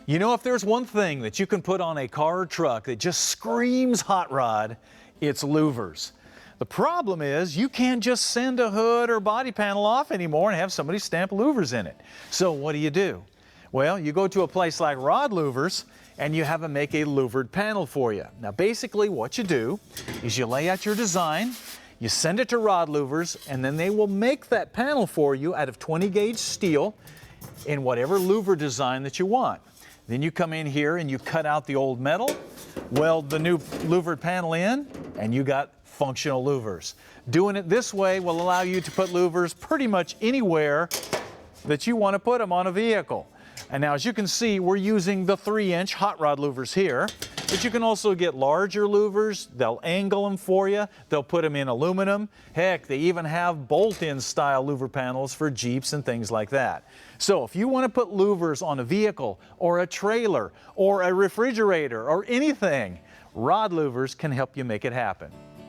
You know, if there's one thing that you can put on a car or truck that just screams hot rod, it's louvers. The problem is you can't just send a hood or body panel off anymore and have somebody stamp louvers in it. So what do? Well, you go to a place like Rod Louvers and you have them make a louvered panel for you. Now basically what you do is you lay out your design, you send it to Rod Louvers, and then they will make that panel for you out of 20 gauge steel in whatever louver design that you want. Then you come in here and you cut out the old metal, weld the new louvered panel in, and you got functional louvers. Doing it this way will allow you to put louvers pretty much anywhere that you want to put them on a vehicle. And now as you can see, we're using the 3-inch hot rod louvers here, but you can also get larger louvers. They'll angle them for you. They'll put them in aluminum. Heck, they even have bolt-in style louver panels for Jeeps and things like that. So if you want to put louvers on a vehicle or a trailer or a refrigerator or anything, Rod Louvers can help you make it happen.